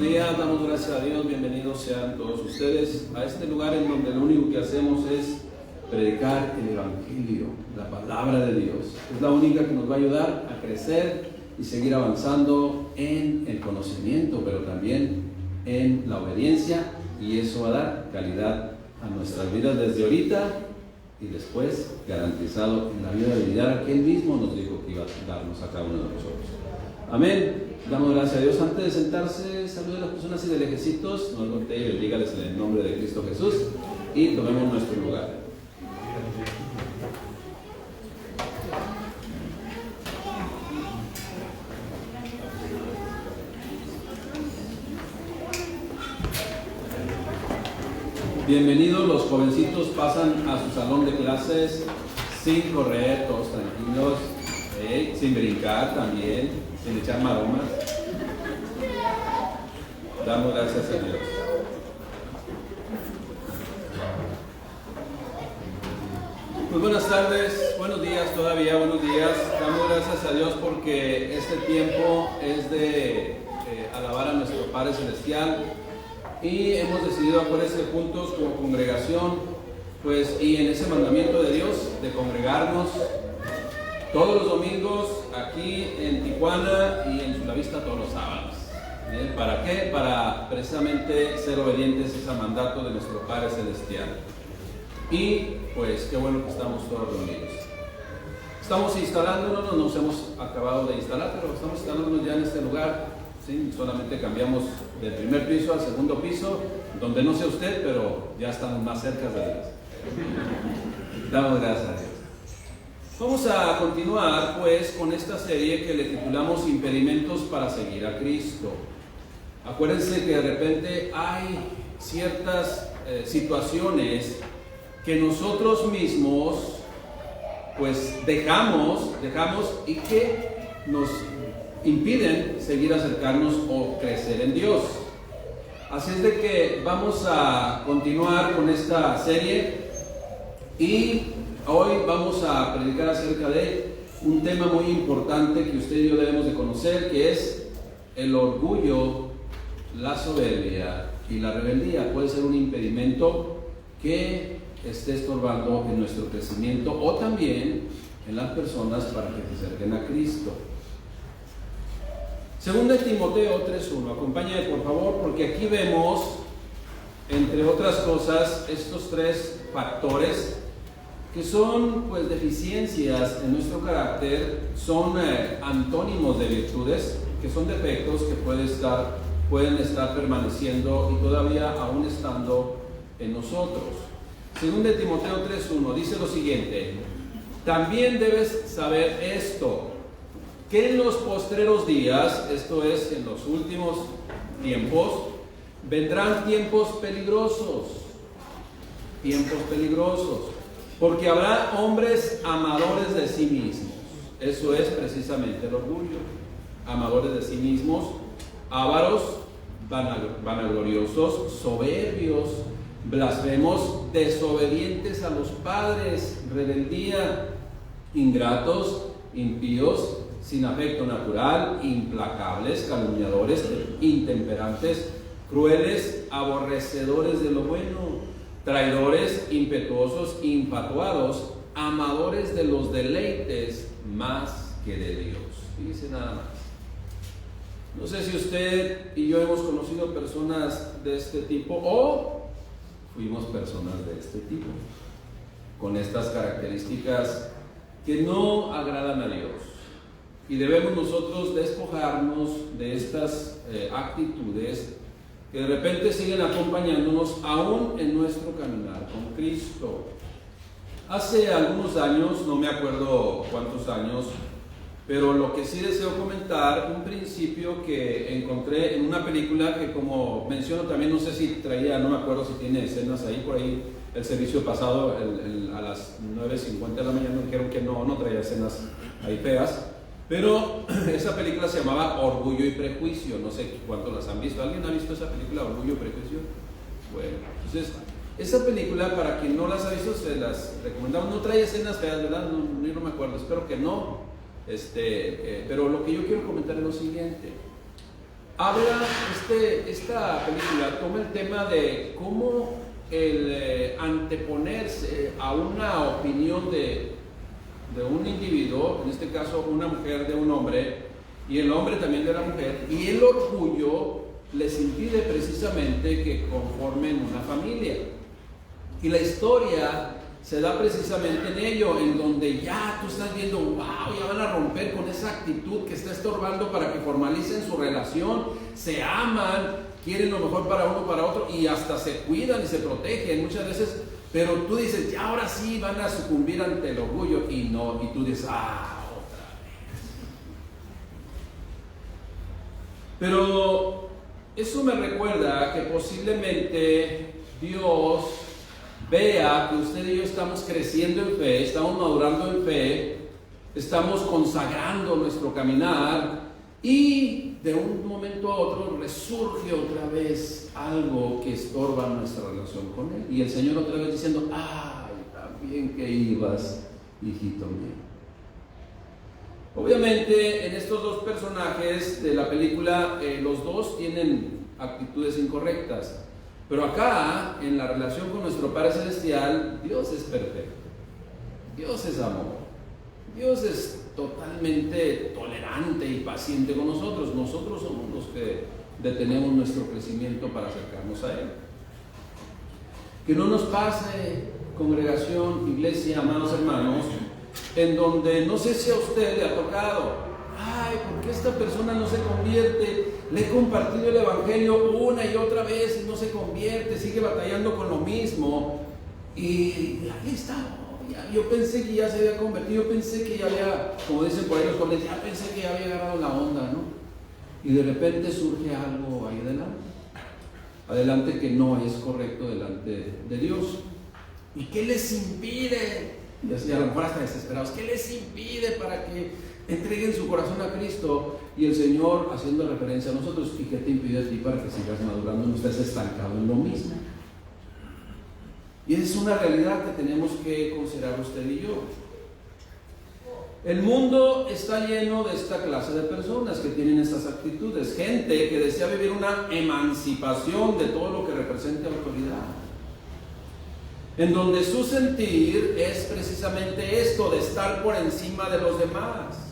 Buenos días, damos gracias a Dios, bienvenidos sean todos ustedes a este lugar en donde lo único que hacemos es predicar el Evangelio, la palabra de Dios. Es la única que nos va a ayudar a crecer y seguir avanzando en el conocimiento, pero también en la obediencia, y eso va a dar calidad a nuestras vidas desde ahorita y después garantizado en la vida de vida que Él mismo nos dijo que iba a darnos a cada uno de nosotros. Amén. Damos gracias a Dios. Antes de sentarse, saludos a las personas y de lejecitos. No voltee y bendiga,les en el nombre de Cristo Jesús y tomemos nuestro lugar. Bienvenidos, los jovencitos pasan a su salón de clases sin correr, todos tranquilos, sin brincar también, sin echar maromas. Damos gracias a Dios. Pues buenas tardes, buenos días todavía, buenos días. Damos gracias a Dios porque este tiempo es de alabar a nuestro Padre Celestial. Y hemos decidido acuérdense juntos como congregación, pues, y en ese mandamiento de Dios, de congregarnos todos los domingos aquí en Tijuana y en Chulavista todos los sábados. ¿Para qué? Para precisamente ser obedientes a ese mandato de nuestro Padre Celestial. Y pues qué bueno que estamos todos reunidos. Estamos instalándonos, no nos hemos acabado de instalar, pero estamos instalándonos ya en este lugar. Sí, solamente cambiamos del primer piso al segundo piso, donde no sé usted, pero ya estamos más cerca de Dios. Damos gracias a Dios. Vamos a continuar pues con esta serie que le titulamos Impedimentos para seguir a Cristo. Acuérdense que de repente hay ciertas situaciones que nosotros mismos pues dejamos y que nos impiden seguir acercarnos o crecer en Dios. Así es de que vamos a continuar con esta serie y hoy vamos a predicar acerca de un tema muy importante que usted y yo debemos de conocer, que es el orgullo, la soberbia y la rebeldía. Puede ser un impedimento que esté estorbando en nuestro crecimiento o también en las personas para que se acerquen a Cristo. Segunda de Timoteo 3:1, acompáñame por favor, porque aquí vemos, entre otras cosas, estos tres factores que son pues deficiencias en nuestro carácter, son antónimos de virtudes, que son defectos que pueden estar permaneciendo y todavía aún estando en nosotros. Segunda de Timoteo 3:1 dice lo siguiente: también debes saber esto, que en los postreros días, esto es, en los últimos tiempos, vendrán tiempos peligrosos, porque habrá hombres amadores de sí mismos. Eso es precisamente el orgullo. Amadores de sí mismos, ávaros, vanagloriosos, soberbios, blasfemos, desobedientes a los padres, rebeldía, ingratos, impíos, sin afecto natural, implacables, calumniadores, intemperantes, crueles, aborrecedores de lo bueno, traidores, impetuosos, infatuados, amadores de los deleites más que de Dios. Fíjese nada más. No sé si usted y yo hemos conocido personas de este tipo o fuimos personas de este tipo, con estas características que no agradan a Dios. Y debemos nosotros despojarnos de estas actitudes que de repente siguen acompañándonos aún en nuestro caminar con Cristo. Hace algunos años, no me acuerdo cuántos años, pero lo que sí deseo comentar, un principio que encontré en una película que, como menciono también, no sé si traía, no me acuerdo si tiene escenas ahí por ahí, el servicio pasado a las 9:50 de la mañana dijeron que no traía escenas ahí feas. Pero esa película se llamaba Orgullo y Prejuicio. No sé cuántos las han visto. ¿Alguien ha visto esa película, Orgullo y Prejuicio? Bueno, entonces, esa película, para quien no las ha visto, se las recomendamos. No trae escenas feas, ¿verdad? No me acuerdo, espero que no. Pero lo que yo quiero comentar es lo siguiente. habla, esta película toma el tema de cómo el anteponerse a una opinión de un individuo, en este caso una mujer de un hombre, y el hombre también de la mujer, y el orgullo les impide precisamente que conformen una familia. Y la historia se da precisamente en ello, en donde ya tú estás viendo, wow, ya van a romper con esa actitud que está estorbando para que formalicen su relación, se aman, quieren lo mejor para uno, para otro, y hasta se cuidan y se protegen muchas veces, pero tú dices, ya ahora sí van a sucumbir ante el orgullo, y no, y tú dices, otra vez. Pero eso me recuerda que posiblemente Dios vea que usted y yo estamos creciendo en fe, estamos madurando en fe, estamos consagrando nuestro caminar, y de un momento a otro resurge otra vez algo que estorba nuestra relación con Él, y el Señor otra vez diciendo, ¡ay, también que ibas, hijito mío! Obviamente en estos dos personajes de la película, los dos tienen actitudes incorrectas. Pero acá, en la relación con nuestro Padre Celestial, Dios es perfecto, Dios es amor, Dios es totalmente tolerante y paciente con nosotros. Nosotros somos los que detenemos nuestro crecimiento para acercarnos a Él. Que no nos pase, congregación, iglesia, amados hermanos, en donde no sé si a usted le ha tocado, ay, ¿por qué esta persona no se convierte? Le he compartido el evangelio una y otra vez y no se convierte, sigue batallando con lo mismo, y ahí está. Yo pensé que ya se había convertido, yo pensé que ya había, como dicen por ahí los jóvenes, ya pensé que ya había agarrado la onda, ¿no? Y de repente surge algo ahí adelante que no es correcto delante de Dios. ¿Y qué les impide? Y así a lo mejor hasta desesperados, ¿qué les impide para que entreguen su corazón a Cristo? Y el Señor haciendo referencia a nosotros, ¿y qué te impide a ti para que sigas madurando, no estés estancado en lo mismo? Y es una realidad que tenemos que considerar usted y yo. El mundo está lleno de esta clase de personas que tienen estas actitudes, gente que desea vivir una emancipación de todo lo que represente autoridad, en donde su sentir es precisamente esto, de estar por encima de los demás,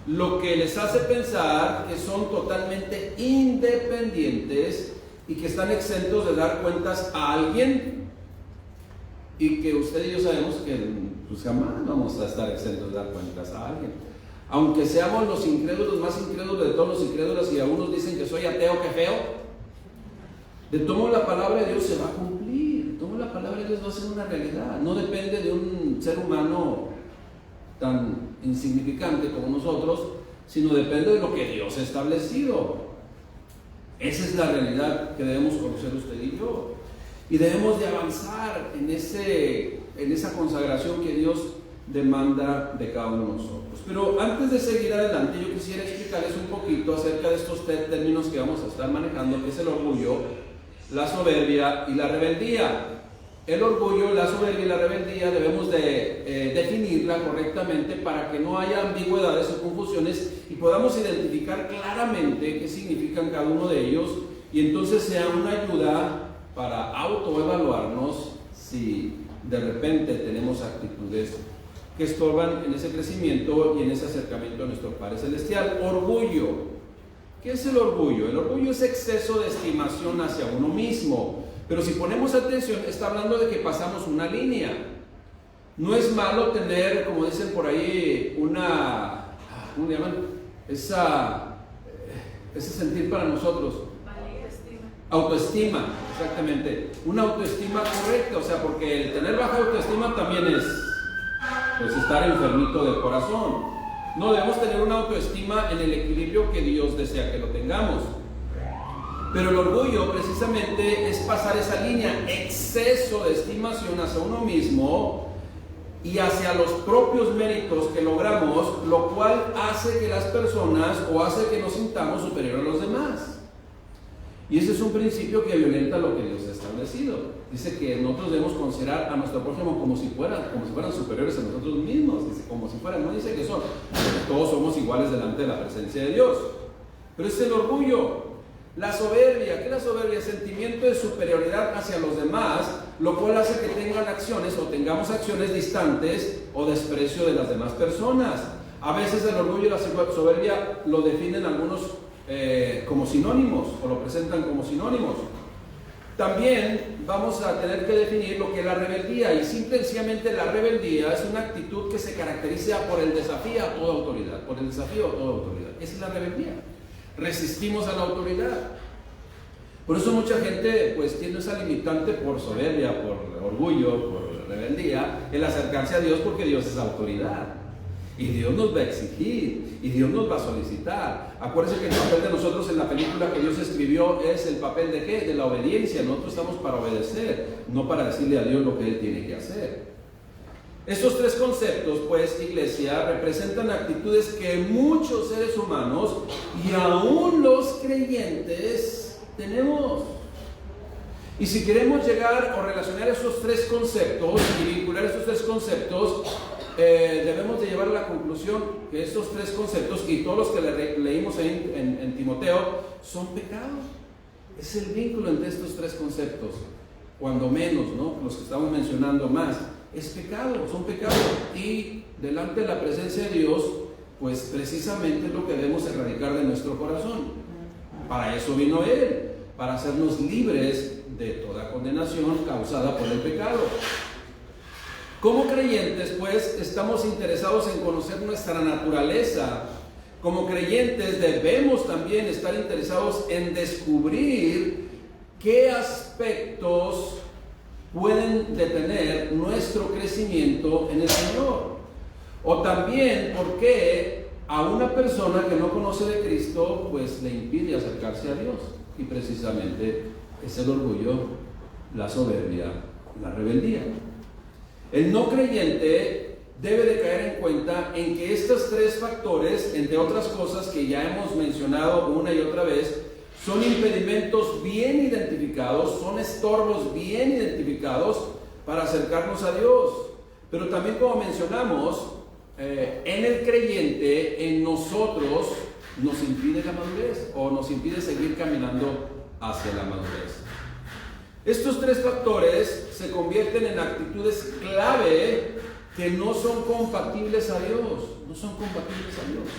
lo que les hace pensar que son totalmente independientes y que están exentos de dar cuentas a alguien, y que usted y yo sabemos que pues jamás vamos a estar exentos de dar cuentas a alguien, aunque seamos los incrédulos más incrédulos de todos los incrédulos, y algunos dicen que soy ateo, que feo, de todo la palabra de Dios se va a cumplir, toda la palabra de Dios va a ser una realidad, no depende de un ser humano tan insignificante como nosotros, sino depende de lo que Dios ha establecido. Esa es la realidad que debemos conocer usted y yo, y debemos de avanzar en esa consagración que Dios demanda de cada uno de nosotros. Pero antes de seguir adelante, yo quisiera explicarles un poquito acerca de estos términos que vamos a estar manejando, que es el orgullo, la soberbia y la rebeldía. El orgullo, la soberbia y la rebeldía debemos de definirla correctamente para que no haya ambigüedades o confusiones y podamos identificar claramente qué significan cada uno de ellos, y entonces sea una ayuda para autoevaluarnos si de repente tenemos actitudes que estorban en ese crecimiento y en ese acercamiento a nuestro Padre Celestial. Orgullo. ¿Qué es el orgullo? El orgullo es exceso de estimación hacia uno mismo. Pero si ponemos atención, está hablando de que pasamos una línea. No es malo tener, como dicen por ahí, ¿cómo le llaman? Ese sentir para nosotros. Autoestima, exactamente. Una autoestima correcta, o sea, porque el tener baja autoestima también es pues estar enfermito del corazón. No, debemos tener una autoestima en el equilibrio que Dios desea que lo tengamos. Pero el orgullo precisamente es pasar esa línea, exceso de estimación hacia uno mismo y hacia los propios méritos que logramos, lo cual hace que las personas o hace que nos sintamos superiores a los demás. Y ese es un principio que violenta lo que Dios ha establecido. Dice que nosotros debemos considerar a nuestro prójimo como si fueran superiores a nosotros mismos. Dice como si fueran, no dice que son, porque todos somos iguales delante de la presencia de Dios. pero es el orgullo. La soberbia, ¿qué es la soberbia? Sentimiento de superioridad hacia los demás, lo cual hace que tengan acciones o tengamos acciones distantes o desprecio de las demás personas. A veces el orgullo y la soberbia lo definen algunos como sinónimos o lo presentan como sinónimos. También vamos a tener que definir lo que es la rebeldía, y simplemente la rebeldía es una actitud que se caracteriza por el desafío a toda autoridad, Esa es la rebeldía. Resistimos a la autoridad. Por eso mucha gente pues tiene esa limitante por soberbia, por orgullo, por rebeldía, el acercarse a Dios, porque Dios es autoridad. Y Dios nos va a exigir, y Dios nos va a solicitar. Acuérdense que el papel de nosotros en la película que Dios escribió es el papel de ¿qué? De la obediencia. Nosotros estamos para obedecer, no para decirle a Dios lo que Él tiene que hacer. Estos tres conceptos, pues, iglesia, representan actitudes que muchos seres humanos y aún los creyentes tenemos. Y si queremos llegar o relacionar esos tres conceptos y vincular esos tres conceptos, debemos de llevar a la conclusión que estos tres conceptos y todos los que leímos ahí en Timoteo son pecados. Es el vínculo entre estos tres conceptos, cuando menos, ¿no? Los que estamos mencionando más. Es pecado, son pecados, y delante de la presencia de Dios, pues precisamente es lo que debemos erradicar de nuestro corazón. Para eso vino Él, para hacernos libres de toda condenación causada por el pecado. Como creyentes, pues, estamos interesados en conocer nuestra naturaleza. Como creyentes debemos también estar interesados en descubrir qué aspectos pueden detener nuestro crecimiento en el Señor. O también por qué a una persona que no conoce de Cristo pues le impide acercarse a Dios. Y precisamente es el orgullo, la soberbia, la rebeldía. El no creyente debe de caer en cuenta en que estos tres factores, entre otras cosas que ya hemos mencionado una y otra vez, son impedimentos bien identificados, son estorbos bien identificados para acercarnos a Dios. Pero también, como mencionamos, en el creyente, en nosotros, nos impide la madurez o nos impide seguir caminando hacia la madurez. Estos tres factores se convierten en actitudes clave que no son compatibles a Dios.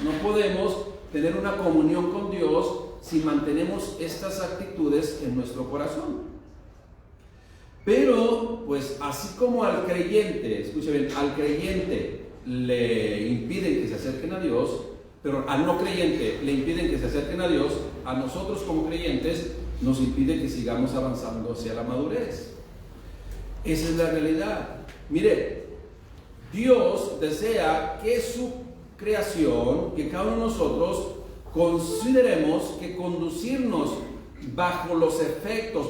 No podemos tener una comunión con Dios si mantenemos estas actitudes en nuestro corazón. Pero, pues, así como al creyente, escuche bien, al creyente le impiden que se acerquen a Dios, pero al no creyente le impiden que se acerquen a Dios, a nosotros como creyentes nos impide que sigamos avanzando hacia la madurez. Esa es la realidad. Mire, Dios desea que su creación, que cada uno de nosotros consideremos que conducirnos bajo los efectos,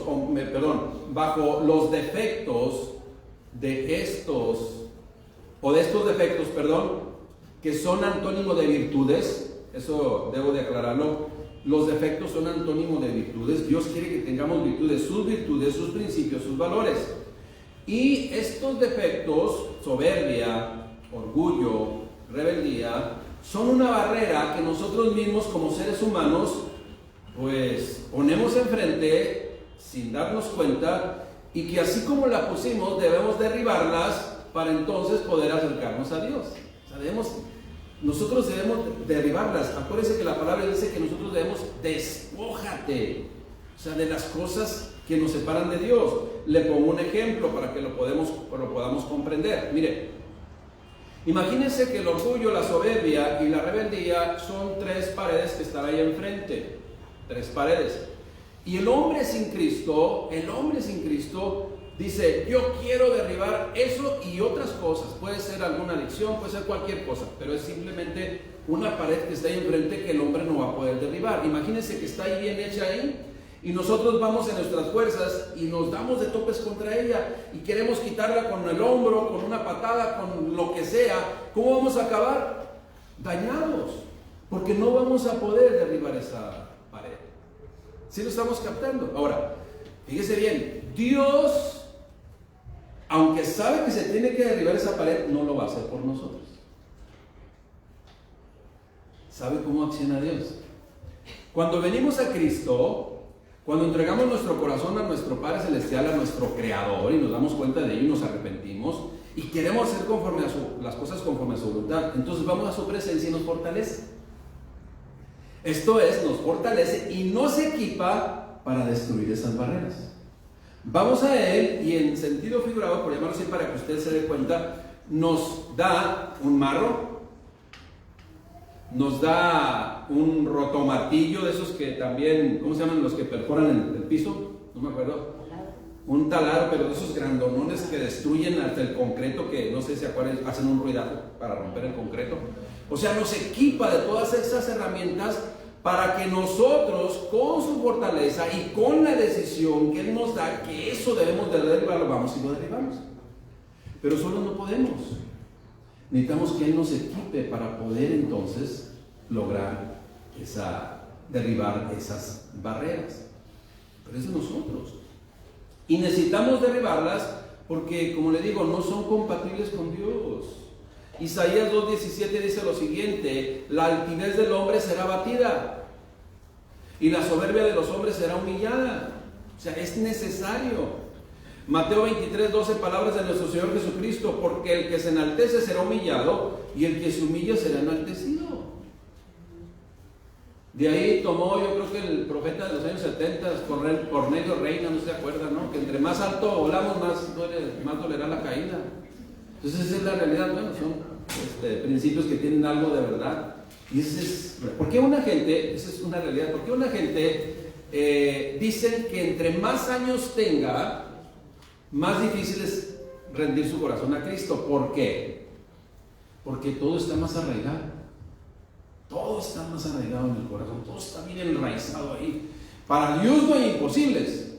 bajo los defectos de estos defectos, que son antónimo de virtudes. Eso debo de aclararlo. Los defectos son antónimo de virtudes. Dios quiere que tengamos virtudes, sus principios, sus valores. Y estos defectos, soberbia, orgullo, rebeldía, son una barrera que nosotros mismos como seres humanos pues ponemos enfrente sin darnos cuenta, y que así como la pusimos debemos derribarlas para entonces poder acercarnos a Dios. O sea, nosotros debemos derribarlas. Acuérdense que la palabra dice que nosotros debemos despójate, o sea, de las cosas que nos separan de Dios. Le pongo un ejemplo para que lo podamos comprender. Mire, imagínense que el orgullo, la soberbia y la rebeldía son tres paredes que están ahí enfrente. Tres paredes. Y el hombre sin Cristo dice: yo quiero derribar eso y otras cosas. Puede ser alguna adicción, puede ser cualquier cosa, pero es simplemente una pared que está ahí enfrente que el hombre no va a poder derribar. Imagínense que está ahí bien hecha ahí, y nosotros vamos en nuestras fuerzas y nos damos de topes contra ella y queremos quitarla con el hombro, con una patada, con lo que sea. ¿Cómo vamos a acabar? Dañados, porque no vamos a poder derribar esa pared. ¿Sí lo estamos captando? Ahora, fíjese bien, Dios, aunque sabe que se tiene que derribar esa pared, no lo va a hacer por nosotros. ¿Sabe cómo acciona Dios? Cuando venimos a Cristo, cuando entregamos nuestro corazón a nuestro Padre Celestial, a nuestro Creador, y nos damos cuenta de ello y nos arrepentimos, y queremos hacer las cosas conforme a su voluntad, entonces vamos a su presencia y nos fortalece. Esto es, nos fortalece y nos equipa para destruir esas barreras. Vamos a Él y en sentido figurado, por llamarlo así para que usted se dé cuenta, nos da un marro, nos da un rotomartillo de esos que también, ¿cómo se llaman los que perforan el piso? No me acuerdo. Un taladro, pero de esos grandonones que destruyen hasta el concreto, que no sé si se acuerdan, hacen un ruidazo para romper el concreto. O sea, nos equipa de todas esas herramientas para que nosotros, con su fortaleza y con la decisión que Él nos da, que eso debemos de derribarlo, vamos y lo derribamos. Pero solo no podemos. Necesitamos que Él nos equipe para poder entonces lograr derribar esas barreras. Pero es de nosotros. Y necesitamos derribarlas porque, como le digo, no son compatibles con Dios. Isaías 2:17 dice lo siguiente: la altivez del hombre será abatida y la soberbia de los hombres será humillada. O sea, es necesario. Mateo 23:12, palabras de nuestro Señor Jesucristo: porque el que se enaltece será humillado y el que se humilla será enaltecido. De ahí tomó, yo creo que el profeta de los años 70, Cornelio Reina, no se acuerda, ¿no? Que entre más alto volamos, más dolerá la caída. Entonces esa es la realidad. Bueno, son principios que tienen algo de verdad. Y ¿por qué una gente, esa es una realidad, por qué una gente dicen que entre más años tenga, más difícil es rendir su corazón a Cristo? ¿Por qué? Porque todo está más arraigado. Todo está más arraigado en el corazón, todo está bien enraizado ahí. Para Dios no hay imposibles.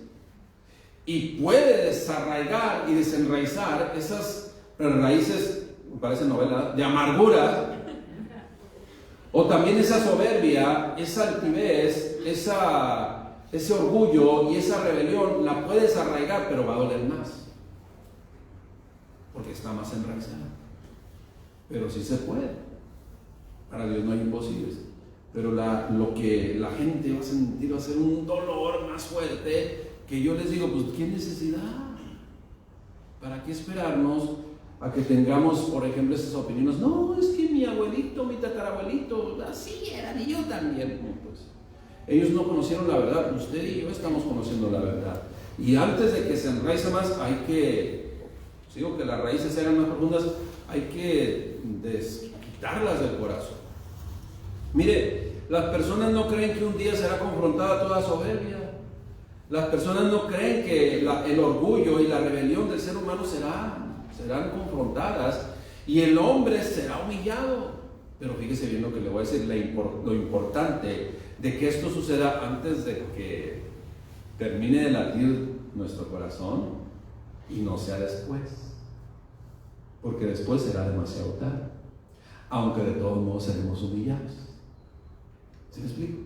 Y puede desarraigar y desenraizar esas raíces, me parece novela, de amargura, o también esa soberbia, esa altivez, ese orgullo y esa rebelión, la puede desarraigar, pero va a doler más, porque está más enraizada. Pero sí se puede. Para Dios no hay imposibles, pero lo que la gente va a sentir va a ser un dolor más fuerte, que yo les digo, pues ¿qué necesidad? ¿Para qué esperarnos a que tengamos, por ejemplo, esas opiniones? No, es que mi abuelito, mi tatarabuelito, así eran, y yo también. Pues ellos no conocieron la verdad, usted y yo estamos conociendo la verdad. Y antes de que se enraice más, hay que, digo que las raíces sean más profundas, hay que quitarlas del corazón. Mire, las personas no creen que un día será confrontada toda soberbia. Las personas no creen que el orgullo y la rebelión del ser humano serán confrontadas y el hombre será humillado. Pero fíjese bien lo que le voy a decir, lo importante de que esto suceda antes de que termine de latir nuestro corazón y no sea después, porque después será demasiado tarde, aunque de todos modos seremos humillados. ¿Sí me explico?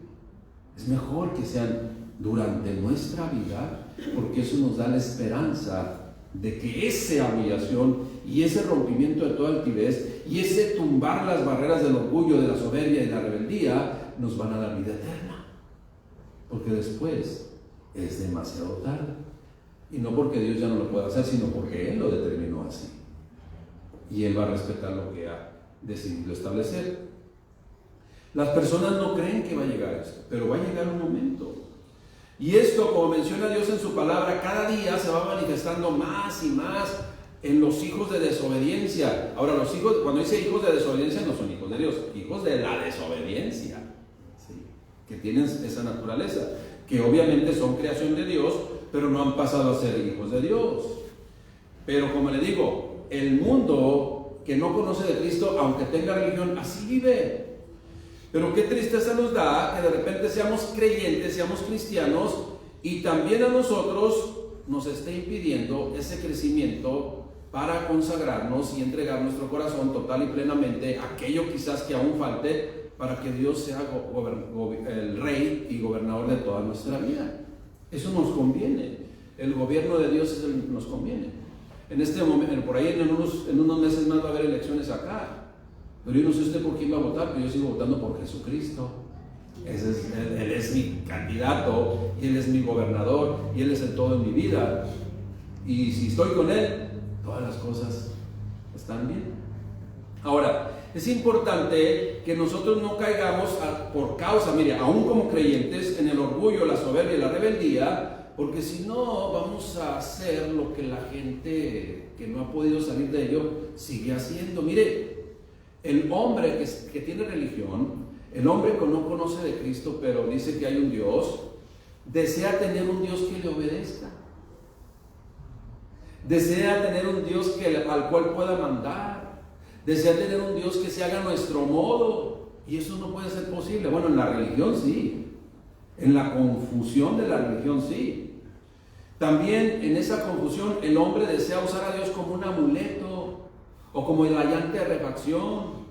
Es mejor que sean durante nuestra vida, porque eso nos da la esperanza de que esa humillación y ese rompimiento de toda altivez y ese tumbar las barreras del orgullo, de la soberbia y la rebeldía nos van a dar vida eterna, porque después es demasiado tarde. Y no porque Dios ya no lo pueda hacer, sino porque Él lo determinó así y Él va a respetar lo que ha decidido establecer. Las personas no creen que va a llegar esto, pero va a llegar un momento. Y esto, como menciona Dios en su palabra, cada día se va manifestando más y más en los hijos de desobediencia. Ahora, los hijos, cuando dice hijos de desobediencia, no son hijos de Dios, hijos de la desobediencia, ¿sí? Que tienen esa naturaleza, que obviamente son creación de Dios, pero no han pasado a ser hijos de Dios. Pero como le digo, el mundo que no conoce de Cristo, aunque tenga religión, así vive. Pero qué tristeza nos da que de repente seamos creyentes, seamos cristianos, y también a nosotros nos esté impidiendo ese crecimiento para consagrarnos y entregar nuestro corazón total y plenamente a aquello quizás que aún falte para que Dios sea el rey y gobernador de toda nuestra vida. Eso nos conviene. El gobierno de Dios es el que nos conviene. En este momento, por ahí en unos meses más va a haber elecciones acá. Pero yo no sé usted por quién va a votar, pero yo sigo votando por Jesucristo. Él es mi candidato, y Él es mi gobernador, y Él es el todo en mi vida. Y si estoy con Él, todas las cosas están bien. Ahora, es importante que nosotros no caigamos por causa, mire, aún como creyentes, en el orgullo, la soberbia y la rebeldía, porque si no vamos a hacer lo que la gente que no ha podido salir de ello sigue haciendo. Mire, el hombre que tiene religión, el hombre que no conoce de Cristo, pero dice que hay un Dios, desea tener un Dios que le obedezca. Desea tener un Dios al cual pueda mandar. Desea tener un Dios que se haga a nuestro modo. Y eso no puede ser posible. Bueno, en la religión sí. En la confusión de la religión sí. También en esa confusión el hombre desea usar a Dios como un amuleto o como el ayante de refacción.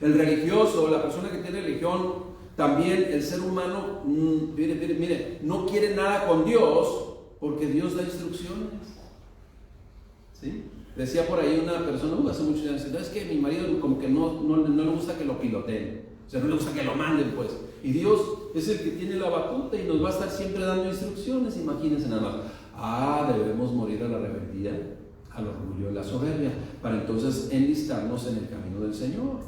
El religioso, la persona que tiene religión, también el ser humano, mire, no quiere nada con Dios porque Dios da instrucciones. ¿Sí? Decía por ahí una persona, hace muchos años, es que mi marido como que no le gusta que lo piloteen, o sea, no le gusta que lo manden, pues. Y Dios es el que tiene la batuta y nos va a estar siempre dando instrucciones. Imagínense nada más. Debemos morir a la rebeldía, al orgullo y la soberbia, para entonces enlistarnos en el camino del Señor.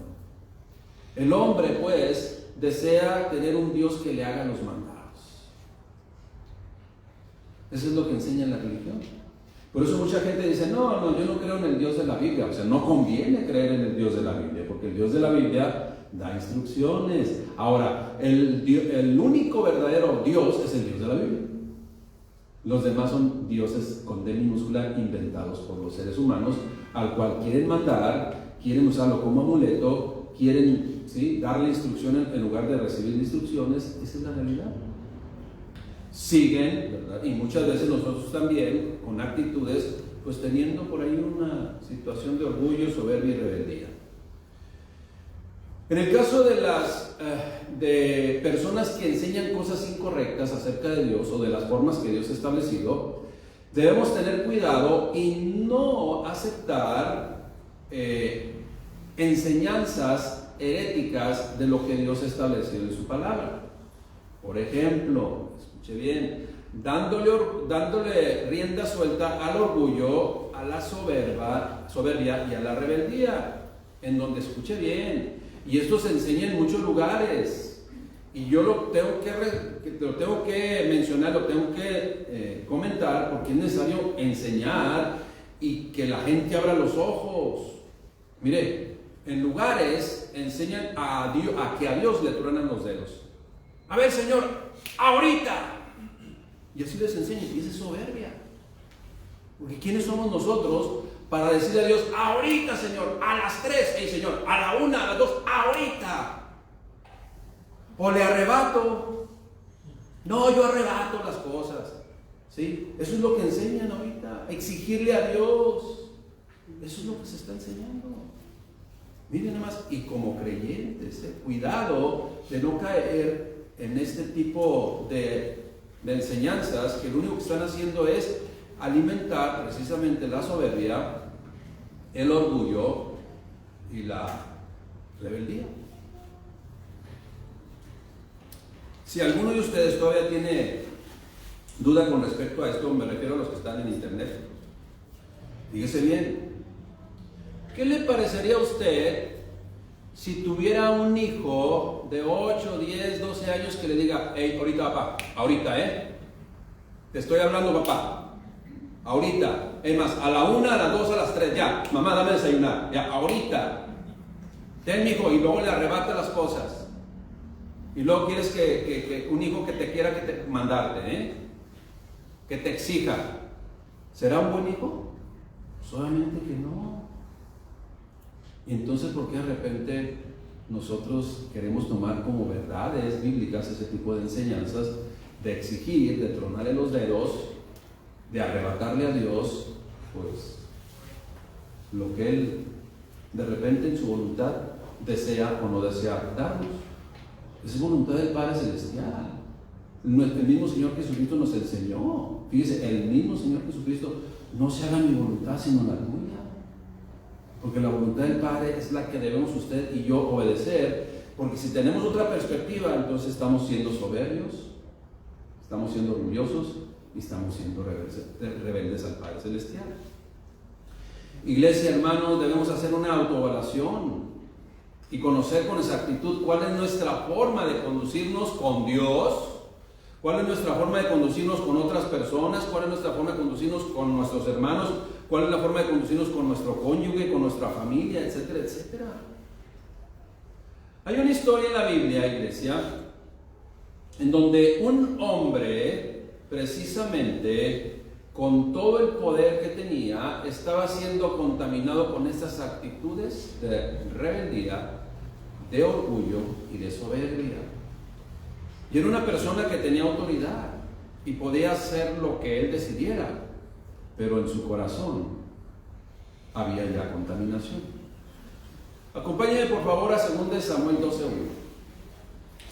El hombre, pues, desea tener un Dios que le haga los mandados. Eso es lo que enseña la religión. Por eso mucha gente dice, no, yo no creo en el Dios de la Biblia. O sea, no conviene creer en el Dios de la Biblia, porque el Dios de la Biblia da instrucciones. Ahora, el único verdadero Dios es el Dios de la Biblia. Los demás son dioses con D minúscula inventados por los seres humanos, al cual quieren mandar, quieren usarlo como amuleto, quieren darle instrucciones en lugar de recibir instrucciones. Esa es la realidad. Siguen, ¿verdad? Y muchas veces nosotros también, con actitudes, pues teniendo por ahí una situación de orgullo, soberbia y rebeldía. En el caso de personas que enseñan cosas incorrectas acerca de Dios o de las formas que Dios ha establecido, debemos tener cuidado y no aceptar enseñanzas heréticas de lo que Dios ha establecido en su palabra. Por ejemplo, escuche bien, dándole rienda suelta al orgullo, a la soberbia y a la rebeldía, en donde, escuche bien, y esto se enseña en muchos lugares, y yo lo tengo que mencionar, lo tengo que comentar, porque es necesario enseñar y que la gente abra los ojos. Mire, en lugares enseñan a que a Dios le truenan los dedos. A ver, Señor, ahorita. Y así les enseña, y esa es soberbia. Porque ¿quiénes somos nosotros para decirle a Dios, ahorita, Señor, a las 3, hey, Señor, a la 1, a las 2, ahorita? O le arrebato. No, yo arrebato las cosas. ¿Sí? Eso es lo que enseñan ahorita, exigirle a Dios. Eso es lo que se está enseñando. Miren nada más, y como creyentes, cuidado de no caer en este tipo de enseñanzas que lo único que están haciendo es alimentar precisamente la soberbia, el orgullo y la rebeldía. Si alguno de ustedes todavía tiene duda con respecto a esto, me refiero a los que están en internet, fíjese bien, ¿qué le parecería a usted si tuviera un hijo de 8, 10, 12 años que le diga, hey, ahorita papá, ahorita, te estoy hablando papá, ahorita, es más, a la 1, a las 2, a las 3, ya, mamá, dame desayunar, ya, ahorita, ten mi hijo, y luego le arrebata las cosas, y luego quieres que un hijo que te quiera mandarte, que te exija, ¿será un buen hijo? Pues obviamente que no. Y entonces, ¿por qué de repente nosotros queremos tomar como verdades bíblicas ese tipo de enseñanzas de exigir, de tronarle los dedos, de arrebatarle a Dios, pues, lo que Él de repente en su voluntad desea o no desea darnos? Esa es voluntad del Padre Celestial. El mismo Señor Jesucristo nos enseñó. Fíjese, el mismo Señor Jesucristo, no se haga mi voluntad sino la tuya. Porque la voluntad del Padre es la que debemos usted y yo obedecer, Porque si tenemos otra perspectiva, entonces estamos siendo soberbios, estamos siendo orgullosos y estamos siendo rebeldes al Padre Celestial. Iglesia, hermanos, debemos hacer una autoevaluación y conocer con exactitud cuál es nuestra forma de conducirnos con Dios, cuál es nuestra forma de conducirnos con otras personas, cuál es nuestra forma de conducirnos con nuestros hermanos, cuál es la forma de conducirnos con nuestro cónyuge, con nuestra familia, etcétera, etcétera. Hay una historia en la Biblia, iglesia, en donde un hombre, precisamente con todo el poder que tenía, estaba siendo contaminado con estas actitudes de rebeldía, de orgullo y de soberbia. Y era una persona que tenía autoridad y podía hacer lo que él decidiera, pero en su corazón había ya contaminación. Acompáñenme por favor a 2 Samuel 12:1.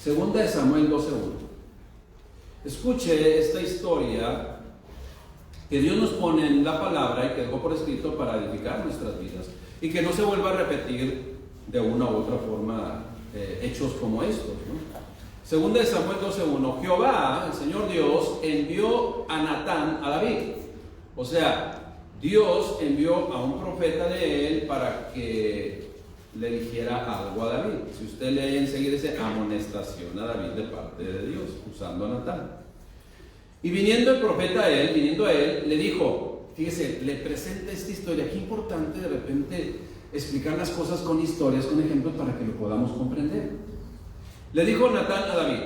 2 Samuel 12:1. Escuche esta historia que Dios nos pone en la palabra y que dejó por escrito para edificar nuestras vidas y que no se vuelva a repetir de una u otra forma hechos como estos, ¿no? 2 Samuel 12:1. Jehová, el Señor Dios, envió a Natán a David. O sea, Dios envió a un profeta de él para que le dijera algo a David. Si usted lee enseguida, dice amonestación a David de parte de Dios, usando a Natán. Y viniendo el profeta a él, le dijo, fíjese, le presenta esta historia. Qué importante de repente explicar las cosas con historias, con ejemplos, para que lo podamos comprender. Le dijo Natán a David: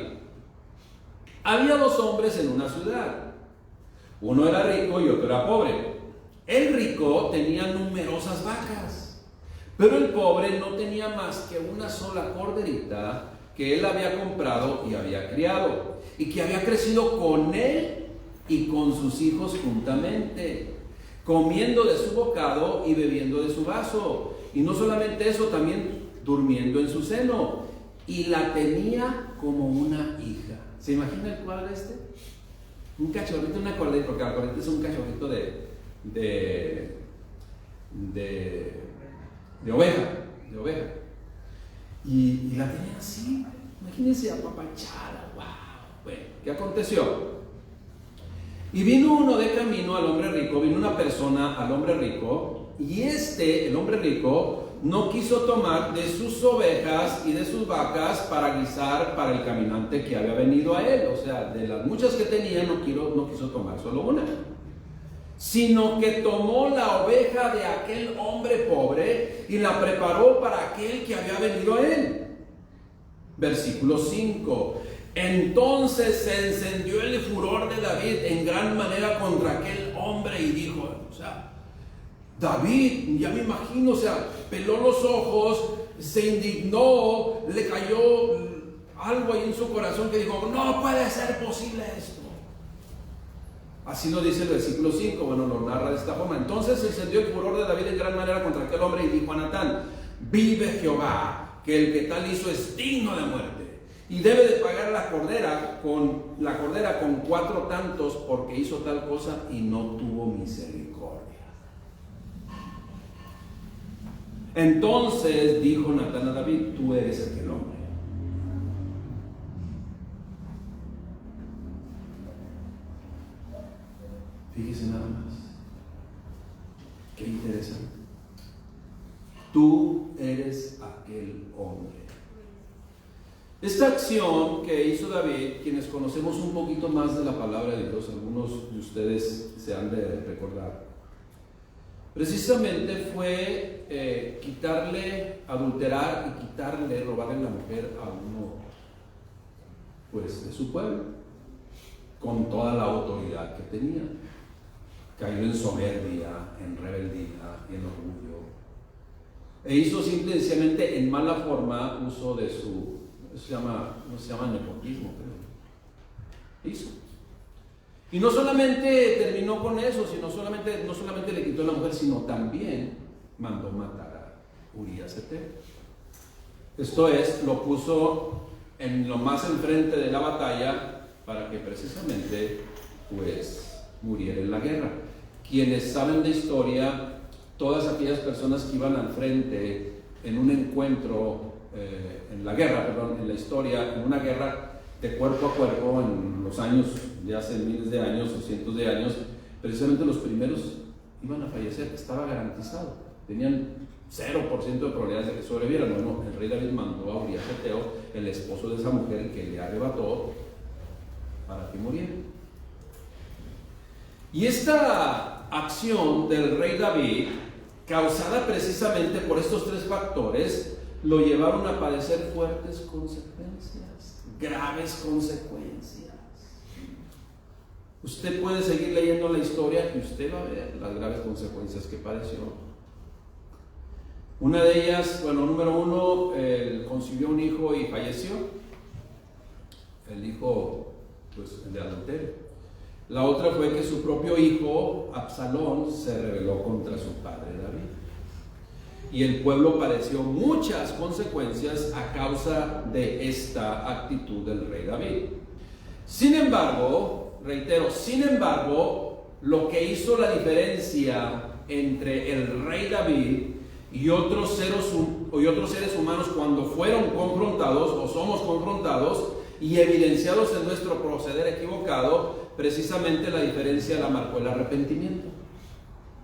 había 2 hombres en una ciudad. Uno era rico y otro era pobre. El rico tenía numerosas vacas, pero el pobre no tenía más que una sola corderita que él había comprado y había criado, y que había crecido con él y con sus hijos juntamente, comiendo de su bocado y bebiendo de su vaso. Y no solamente eso, también durmiendo en su seno, y la tenía como una hija. ¿Se imagina el cuadro este? Un cachorrito, una corderita, porque la corderita es un cachorrito de oveja. Y la tenía así, imagínense, apapachada. Wow. Bueno, ¿qué aconteció? Y vino uno de camino al hombre rico, vino una persona al hombre rico, y el hombre rico, no quiso tomar de sus ovejas y de sus vacas para guisar para el caminante que había venido a él. O sea, de las muchas que tenía, no quiso tomar solo una, sino que tomó la oveja de aquel hombre pobre y la preparó para aquel que había venido a él. Versículo 5. Entonces se encendió el furor de David en gran manera contra aquel hombre y dijo, o sea, David, ya me imagino, o sea, peló los ojos, se indignó, le cayó algo ahí en su corazón que dijo, no puede ser posible esto. Así lo dice el versículo 5, bueno, lo narra de esta forma. Entonces se encendió el furor de David en gran manera contra aquel hombre y dijo a Natán, vive Jehová, que el que tal hizo es digno de muerte, y debe de pagar la cordera con 4 tantos, porque hizo tal cosa y no tuvo misericordia. Entonces dijo Natán a David, tú eres aquel hombre. Fíjese nada más. Qué interesante. Tú eres aquel hombre. Esta acción que hizo David, quienes conocemos un poquito más de la palabra de Dios, algunos de ustedes se han de recordar, precisamente fue quitarle, adulterar y quitarle, robarle la mujer a uno, pues, de su pueblo, con toda la autoridad que tenía. Cayó en soberbia, en rebeldía, en orgullo, e hizo simplemente en mala forma uso de su, no se llama nepotismo, pero hizo. Y no solamente terminó con eso, no solamente le quitó a la mujer, sino también mandó matar a Urías Eteo. Esto es, lo puso en lo más enfrente de la batalla para que precisamente pues muriera en la guerra. Quienes saben de historia, todas aquellas personas que iban al frente en un encuentro en la guerra, perdón, en la historia, en una guerra de cuerpo a cuerpo en los años, ya hace miles de años o cientos de años, precisamente los primeros iban a fallecer, estaba garantizado, tenían 0% de probabilidades de que sobrevivieran. Bueno, el rey David mandó a Urías Geteo, el esposo de esa mujer que le arrebató, para que muriera. Y esta acción del rey David, causada precisamente por estos tres factores, lo llevaron a padecer fuertes consecuencias, graves consecuencias. Usted puede seguir leyendo la historia y usted va a ver las graves consecuencias que padeció. Una de ellas, bueno, número uno, él concibió un hijo y falleció. El hijo, pues, de adulterio. La otra fue que su propio hijo, Absalón, se rebeló contra su padre David. Y el pueblo padeció muchas consecuencias a causa de esta actitud del rey David. Sin embargo, reitero, lo que hizo la diferencia entre el rey David y otros seres humanos cuando fueron confrontados o somos confrontados y evidenciados en nuestro proceder equivocado, precisamente la diferencia la marcó el arrepentimiento.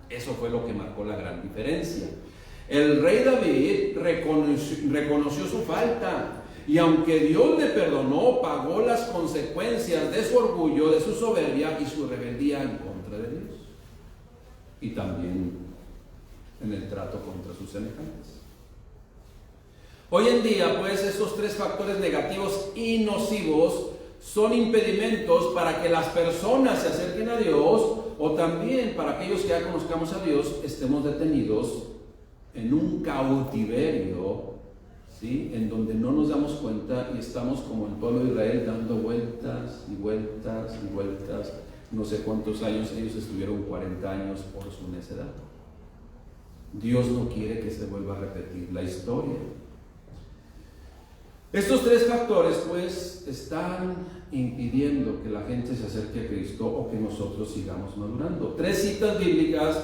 Eso fue lo que marcó la gran diferencia. El rey David reconoció su falta, y aunque Dios le perdonó, pagó las consecuencias de su orgullo, de su soberbia y su rebeldía en contra de Dios, y también en el trato contra sus semejantes. Hoy en día, pues, esos tres factores negativos y nocivos son impedimentos para que las personas se acerquen a Dios, o también para aquellos que ya conozcamos a Dios, estemos detenidos en un cautiverio, ¿sí?, en donde no nos damos cuenta y estamos como el pueblo de Israel dando vueltas y vueltas y vueltas. No sé cuántos años, ellos estuvieron 40 años por su necedad. Dios no quiere que se vuelva a repetir la historia. Estos tres factores, pues, están impidiendo que la gente se acerque a Cristo o que nosotros sigamos madurando. Tres citas bíblicas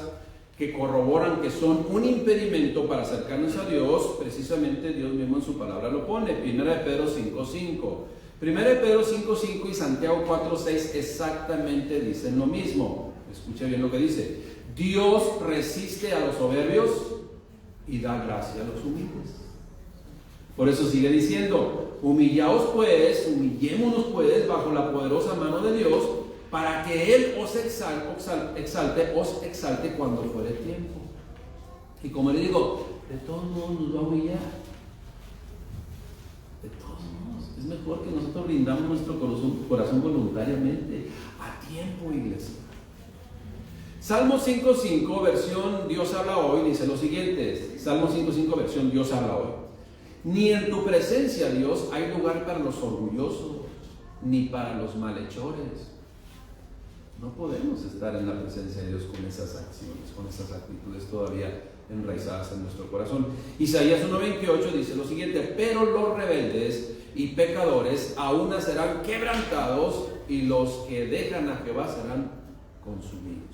que corroboran que son un impedimento para acercarnos a Dios. Precisamente Dios mismo en su palabra lo pone. 1 de Pedro 5:5. 1 de Pedro 5:5 y Santiago 4:6 exactamente dicen lo mismo. Escucha bien lo que dice. Dios resiste a los soberbios y da gracia a los humildes. Por eso sigue diciendo, humillémonos pues bajo la poderosa mano de Dios, para que Él os exalte cuando fuere tiempo. Y como le digo, de todos modos nos va a humillar. De todos modos, es mejor que nosotros rindamos nuestro corazón voluntariamente, a tiempo, iglesia. Salmo 5:5, versión Dios habla hoy, dice lo siguiente. Salmo 5:5, versión Dios habla hoy. Ni en tu presencia, Dios, hay lugar para los orgullosos, ni para los malhechores. No podemos estar en la presencia de Dios con esas acciones, con esas actitudes todavía enraizadas en nuestro corazón. Isaías 1:28 dice lo siguiente: pero los rebeldes y pecadores aún serán quebrantados, y los que dejan a Jehová serán consumidos.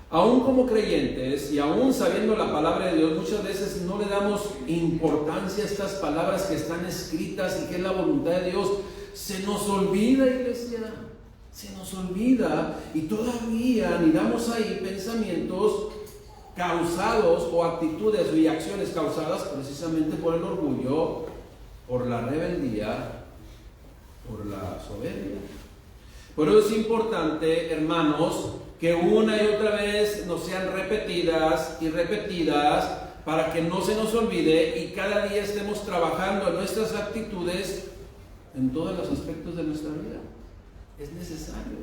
Aún como creyentes y aún sabiendo la palabra de Dios, muchas veces no le damos importancia a estas palabras que están escritas y que es la voluntad de Dios. Se nos olvida, iglesia, se nos olvida, y todavía anidamos ahí pensamientos causados o actitudes y acciones causadas precisamente por el orgullo, por la rebeldía, por la soberbia. Por eso es importante, hermanos, que una y otra vez nos sean repetidas y repetidas, para que no se nos olvide y cada día estemos trabajando en nuestras actitudes en todos los aspectos de nuestra vida. Es necesario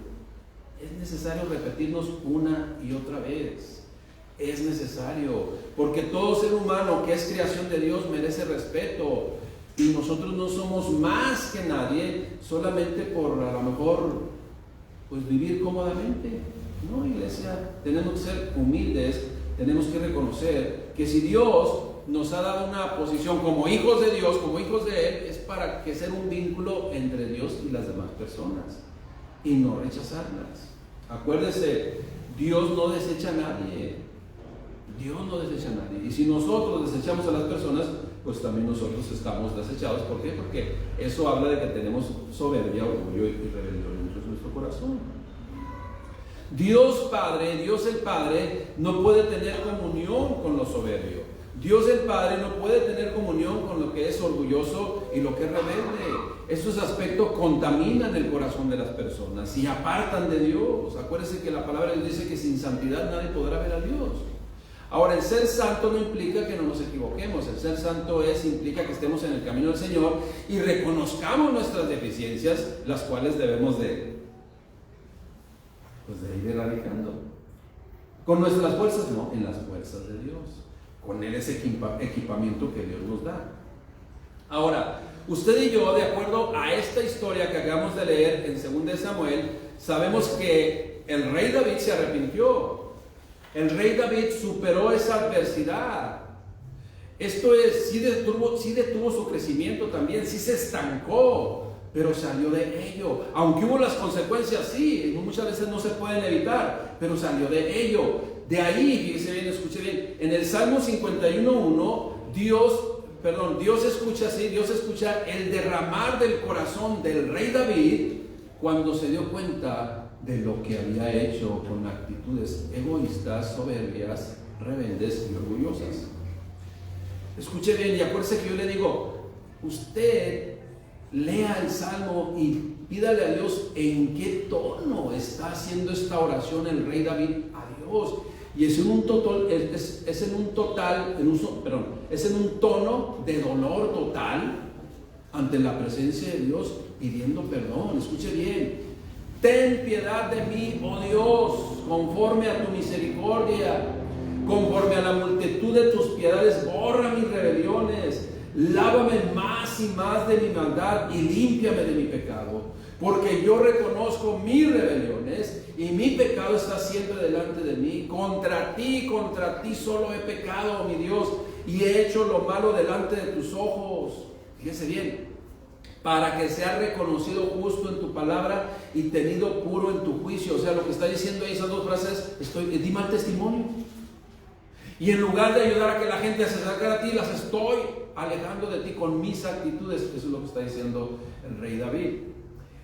repetirnos una y otra vez. Es necesario, porque todo ser humano que es creación de Dios merece respeto, y nosotros no somos más que nadie solamente por a lo mejor pues vivir cómodamente. No, iglesia, tenemos que ser humildes, tenemos que reconocer que si Dios nos ha dado una posición como hijos de Dios, como hijos de Él, es para que sea un vínculo entre Dios y las demás personas, y no rechazarlas. Acuérdese, Dios no desecha a nadie. Dios no desecha a nadie. Y si nosotros desechamos a las personas, pues también nosotros estamos desechados. ¿Por qué? Porque eso habla de que tenemos soberbia, orgullo y rebelión en nuestro corazón. Dios Padre, Dios el Padre, no puede tener comunión con lo soberbio. Dios el Padre no puede tener comunión con lo que es orgulloso y lo que es rebelde. Estos aspectos contaminan el corazón de las personas y apartan de Dios. Acuérdense que la palabra les dice que sin santidad nadie podrá ver a Dios. Ahora, el ser santo no implica que no nos equivoquemos. El ser santo implica que estemos en el camino del Señor y reconozcamos nuestras deficiencias, las cuales debemos de ir erradicando. Con nuestras fuerzas, no, en las fuerzas de Dios. Con Él ese equipamiento que Dios nos da. Ahora, usted y yo, de acuerdo a esta historia que acabamos de leer en 2 Samuel, sabemos que el rey David se arrepintió. El rey David superó esa adversidad. Esto es, sí detuvo su crecimiento también, sí se estancó, pero salió de ello. Aunque hubo las consecuencias, sí, muchas veces no se pueden evitar, pero salió de ello. De ahí, fíjese bien, escuche bien, en el Salmo 51:1, Dios escucha el derramar del corazón del rey David cuando se dio cuenta de lo que había hecho con actitudes egoístas, soberbias, rebeldes y orgullosas. Escuche bien y acuérdese que yo le digo, usted lea el Salmo y pídale a Dios en qué tono está haciendo esta oración el rey David a Dios. Y es en un tono de dolor total ante la presencia de Dios, pidiendo perdón. Escuche bien: ten piedad de mí, oh Dios, conforme a tu misericordia, conforme a la multitud de tus piedades, borra mis rebeliones, lávame más y más de mi maldad y límpiame de mi pecado. Porque yo reconozco mis rebeliones y mi pecado está siempre delante de mí. Contra ti solo he pecado, mi Dios, y he hecho lo malo delante de tus ojos. Fíjese bien, para que sea reconocido justo en tu palabra y tenido puro en tu juicio. O sea, lo que está diciendo ahí, esas dos frases, di mal testimonio. Y en lugar de ayudar a que la gente se acercara a ti, las estoy alejando de ti con mis actitudes. Eso es lo que está diciendo el rey David.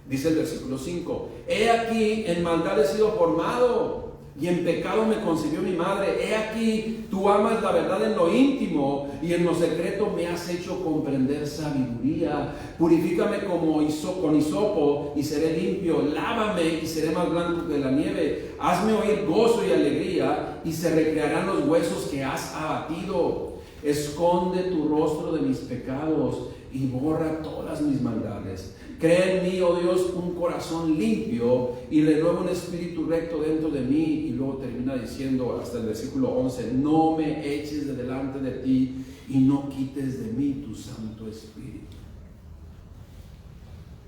Dice el versículo 5: he aquí, en maldad he sido formado, y en pecado me concibió mi madre. He aquí, tú amas la verdad en lo íntimo, y en lo secreto me has hecho comprender sabiduría. Purifícame con hisopo, y seré limpio. Lávame, y seré más blanco que la nieve. Hazme oír gozo y alegría, y se recrearán los huesos que has abatido. Esconde tu rostro de mis pecados, y borra todas mis maldades. Crea en mí, oh Dios, un corazón limpio y renueva un espíritu recto dentro de mí. Y luego termina diciendo hasta el versículo 11: no me eches de delante de ti y no quites de mí tu Santo Espíritu.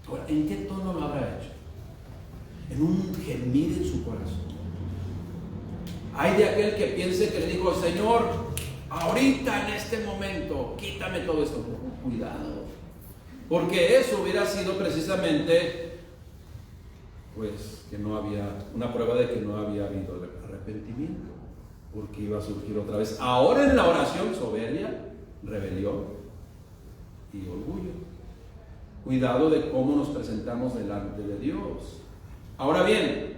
Ahora, ¿en qué tono lo habrá hecho? En un gemir en su corazón. Hay de aquel que piense que le dijo: Señor, ahorita en este momento quítame todo esto. Cuidado, porque eso hubiera sido precisamente, pues, que no había una prueba de que no había habido arrepentimiento, porque iba a surgir otra vez, ahora en la oración, soberbia, rebelión y orgullo. Cuidado de cómo nos presentamos delante de Dios. Ahora bien,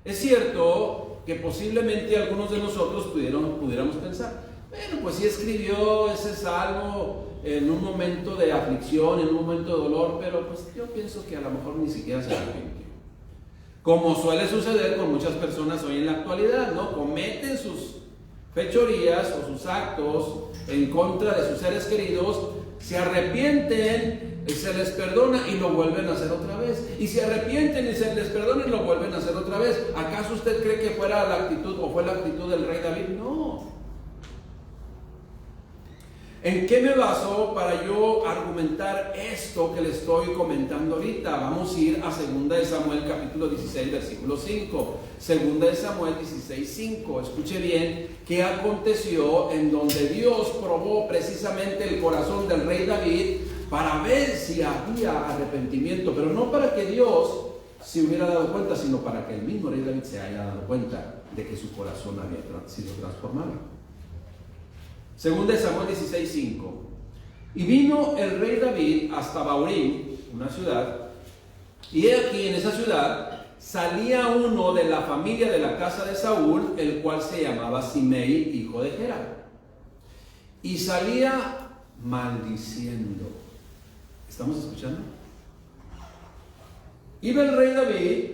es cierto que posiblemente algunos de nosotros pudiéramos pensar: bueno, pues sí escribió ese salmo en un momento de aflicción, en un momento de dolor, pero pues yo pienso que a lo mejor ni siquiera se arrepintió. Como suele suceder con muchas personas hoy en la actualidad, ¿no? Cometen sus fechorías o sus actos en contra de sus seres queridos, se arrepienten, se les perdona y lo vuelven a hacer otra vez. Y se arrepienten y se les perdona y lo vuelven a hacer otra vez. ¿Acaso usted cree que fuera la actitud o fue la actitud del rey David? No. ¿En qué me baso para yo argumentar esto que le estoy comentando ahorita? Vamos a ir a 2 Samuel capítulo 16 versículo 5. 2 Samuel 16, 5. Escuche bien qué aconteció en donde Dios probó precisamente el corazón del rey David para ver si había arrepentimiento, pero no para que Dios se hubiera dado cuenta, sino para que el mismo rey David se haya dado cuenta de que su corazón había sido transformado. 2 Samuel 16, 5. Y vino el rey David hasta Bahurim, una ciudad, y he aquí en esa ciudad salía uno de la familia de la casa de Saúl, el cual se llamaba Simei, hijo de Gera. Y salía maldiciendo. ¿Estamos escuchando? Iba el rey David,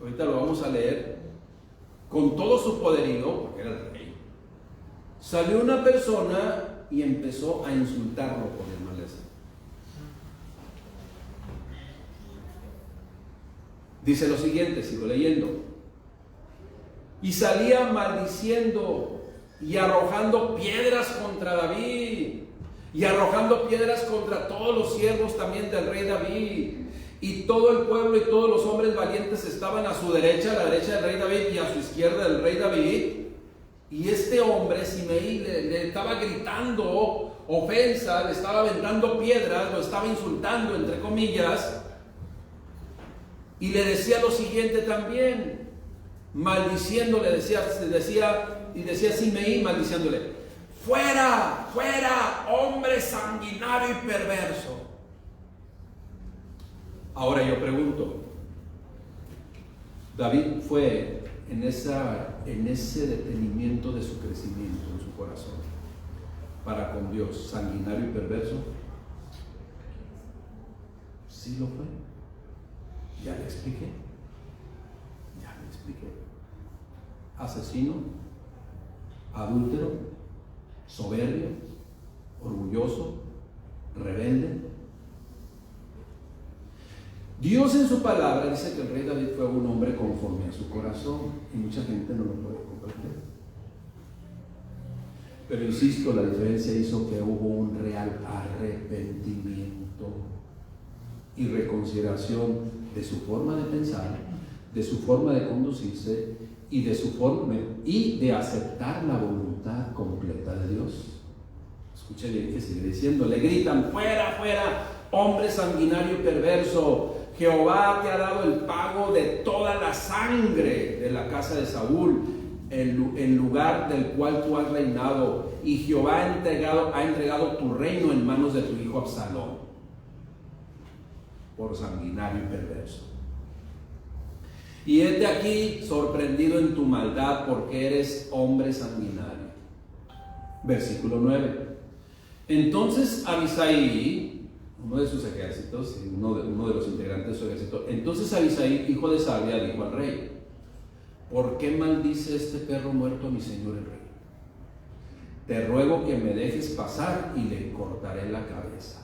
ahorita lo vamos a leer, con todo su poderío, porque era el rey. Salió una persona y empezó a insultarlo con el maleza. Dice lo siguiente, sigo leyendo. Y salía maldiciendo y arrojando piedras contra David, y arrojando piedras contra todos los siervos también del rey David. Y todo el pueblo y todos los hombres valientes estaban a su derecha, a la derecha del rey David, y a su izquierda del rey David. Y este hombre, Simei, le estaba gritando ofensa, le estaba aventando piedras, lo estaba insultando, entre comillas. Y le decía lo siguiente también, maldiciéndole, decía Simei, maldiciéndole: fuera, fuera, hombre sanguinario y perverso. Ahora yo pregunto, David fue en ese detenimiento de su crecimiento en su corazón para con Dios, sanguinario y perverso. ¿Sí lo fue? Ya le expliqué. Asesino, adúltero, soberbio, orgulloso, rebelde. Dios en su palabra dice que el rey David fue un hombre conforme a su corazón, y mucha gente no lo puede comprender. Pero insisto, la diferencia hizo que hubo un real arrepentimiento y reconsideración de su forma de pensar, de su forma de conducirse y de aceptar la voluntad completa de Dios. Escuchen bien que sigue diciendo, le gritan: fuera, fuera, hombre sanguinario y perverso. Jehová te ha dado el pago de toda la sangre de la casa de Saúl, en lugar del cual tú has reinado, y Jehová ha entregado tu reino en manos de tu hijo Absalón, por sanguinario y perverso. Y hete aquí sorprendido en tu maldad, porque eres hombre sanguinario. Versículo 9. Entonces Abisai, uno de sus ejércitos, uno de los integrantes de su ejército, entonces Abisai, hijo de Sarvia, dijo al rey: ¿por qué maldice este perro muerto a mi señor el rey? Te ruego que me dejes pasar y le cortaré la cabeza.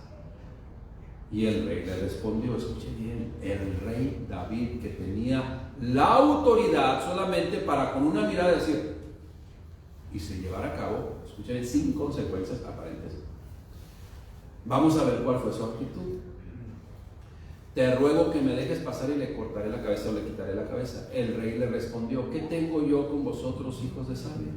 Y el rey le respondió, escuche bien, el rey David, que tenía la autoridad solamente para con una mirada decir y se llevara a cabo, escuche bien, sin consecuencias aparentes. Vamos a ver cuál fue su actitud. Te ruego que me dejes pasar y le cortaré la cabeza o le quitaré la cabeza. El rey le respondió: ¿qué tengo yo con vosotros, hijos de Sarvia?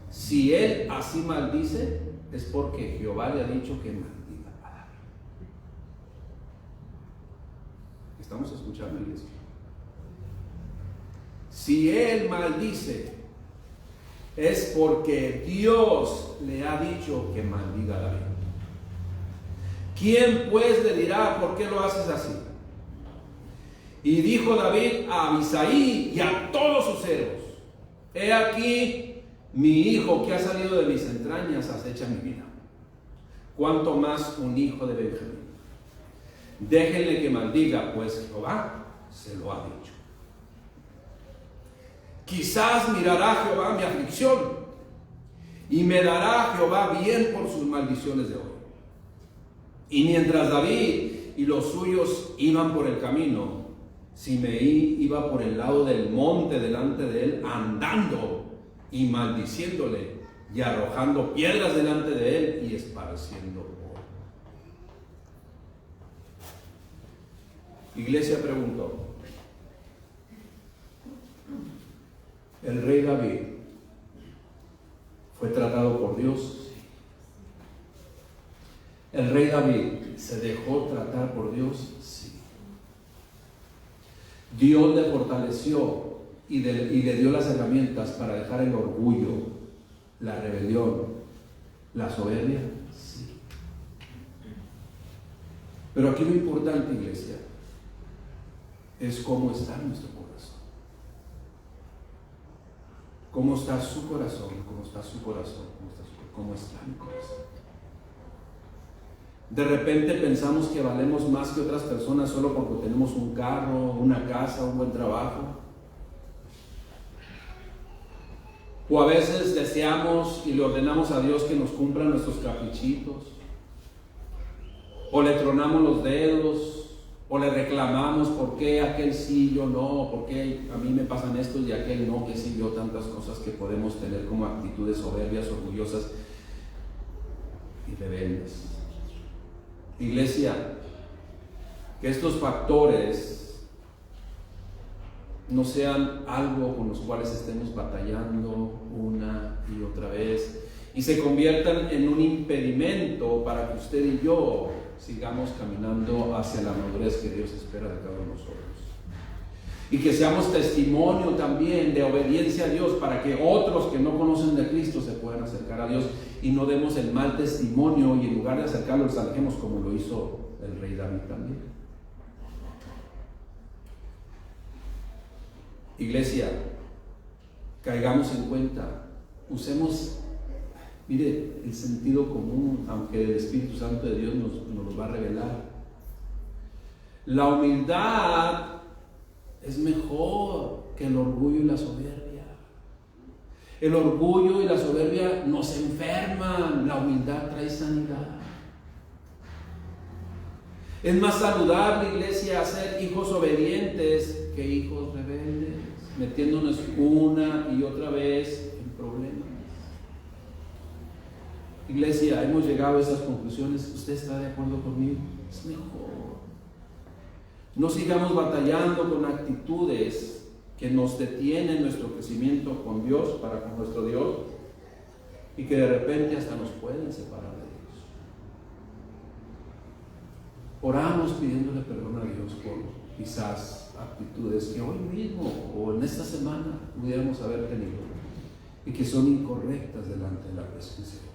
Si él así maldice, es porque Jehová le ha dicho que maldiga a David. ¿Estamos escuchando, iglesia? Si él maldice, es porque Dios le ha dicho que maldiga a David. ¿Quién pues le dirá por qué lo haces así? Y dijo David a Abisai y a todos sus siervos: he aquí, mi hijo que ha salido de mis entrañas acecha mi vida. Cuanto más un hijo de Benjamín. Déjenle que maldiga, pues Jehová se lo ha dicho. Quizás mirará Jehová mi aflicción y me dará Jehová bien por sus maldiciones de hoy. Y mientras David y los suyos iban por el camino, Simei iba por el lado del monte delante de él, andando y maldiciéndole y arrojando piedras delante de él y esparciendo oro. Iglesia, preguntó: ¿el rey David fue tratado por Dios? ¿El rey David se dejó tratar por Dios? Sí. Dios le fortaleció y le dio las herramientas para dejar el orgullo, la rebelión, la soberbia. Sí. Pero aquí lo importante, iglesia, es cómo está nuestro corazón. ¿Cómo está su corazón? ¿Cómo está su corazón? ¿Cómo está mi corazón? De repente pensamos que valemos más que otras personas solo porque tenemos un carro, una casa, un buen trabajo. O a veces deseamos y le ordenamos a Dios que nos cumpla nuestros caprichitos. O le tronamos los dedos. O le reclamamos por qué aquel sí, yo no, por qué a mí me pasan estos y aquel no, que sí, yo, tantas cosas que podemos tener como actitudes soberbias, orgullosas y rebeldes. Iglesia, que estos factores no sean algo con los cuales estemos batallando una y otra vez y se conviertan en un impedimento para que usted y yo sigamos caminando hacia la madurez que Dios espera de cada uno de nosotros. Y que seamos testimonio también de obediencia a Dios para que otros que no conocen de Cristo se puedan acercar a Dios y no demos el mal testimonio y en lugar de acercarlos los alejemos como lo hizo el rey David también. Iglesia, caigamos en cuenta, usemos, mire, el sentido común, aunque el Espíritu Santo de Dios nos lo va a revelar. La humildad es mejor que el orgullo y la soberbia. El orgullo y la soberbia nos enferman, la humildad trae sanidad. Es más saludable, iglesia, ser hijos obedientes que hijos rebeldes, metiéndonos una y otra vez en problemas. Iglesia, hemos llegado a esas conclusiones. ¿Usted está de acuerdo conmigo? Es mejor. No sigamos batallando con actitudes que nos detienen nuestro crecimiento con Dios, para con nuestro Dios, y que de repente hasta nos pueden separar de Dios. Oramos pidiéndole perdón a Dios por quizás actitudes que hoy mismo o en esta semana pudiéramos haber tenido y que son incorrectas delante de la presencia de Dios.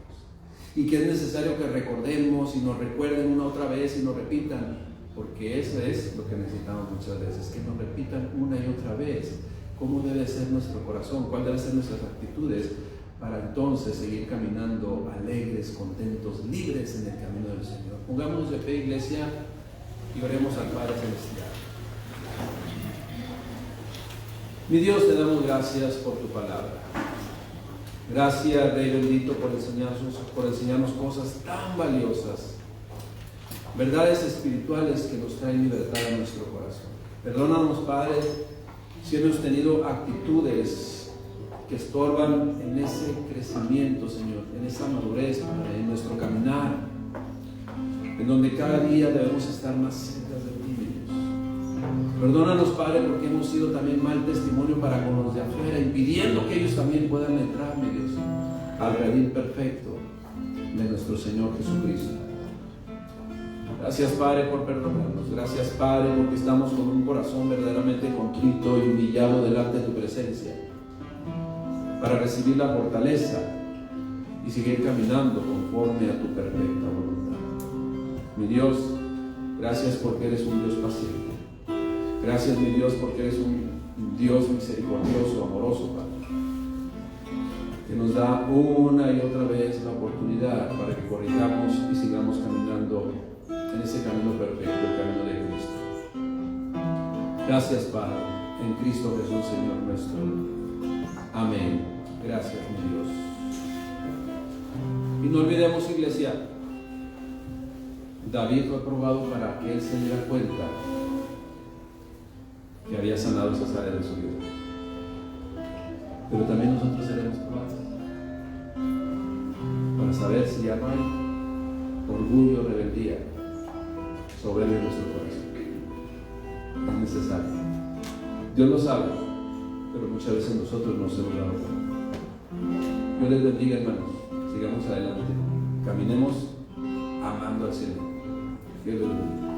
Y que es necesario que recordemos y nos recuerden una otra vez y nos repitan, porque eso es lo que necesitamos muchas veces, que nos repitan una y otra vez cómo debe ser nuestro corazón, cuáles deben ser nuestras actitudes, para entonces seguir caminando alegres, contentos, libres en el camino del Señor. Pongámonos de pie, iglesia, y oremos al Padre Celestial. Mi Dios, te damos gracias por tu palabra. Gracias, Rey bendito, por enseñarnos cosas tan valiosas, verdades espirituales que nos traen libertad a nuestro corazón. Perdónanos, Padre, si hemos tenido actitudes que estorban en ese crecimiento, Señor, en esa madurez, Padre, en nuestro caminar, en donde cada día debemos estar más cerca de ti, Dios. Perdónanos, Padre, porque hemos sido también mal testimonio para con los de afuera, impidiendo que ellos también puedan entrar, mi Dios, al redil perfecto de nuestro Señor Jesucristo. Gracias, Padre, por perdonarnos. Gracias, Padre, porque estamos con un corazón verdaderamente contrito y humillado delante de tu presencia, para recibir la fortaleza y seguir caminando conforme a tu perfecta voluntad. Mi Dios, gracias porque eres un Dios paciente. Gracias, mi Dios, porque eres un Dios misericordioso, amoroso, Padre, que nos da una y otra vez la oportunidad para que corrijamos y sigamos caminando en ese camino perfecto, el camino de Cristo. Gracias, Padre, en Cristo Jesús, Señor nuestro. Amén. Gracias, mi Dios. Y no olvidemos, iglesia, David fue probado para que él se diera cuenta que había sanado esas áreas de su vida. Pero también nosotros seremos probados para saber si ya no hay orgullo o rebeldía sobre nuestro corazón. Es necesario. Dios lo sabe, pero muchas veces nosotros nos hemos dado cuenta. Dios les bendiga, hermanos. Sigamos adelante. Caminemos amando al Señor. Dios les bendiga.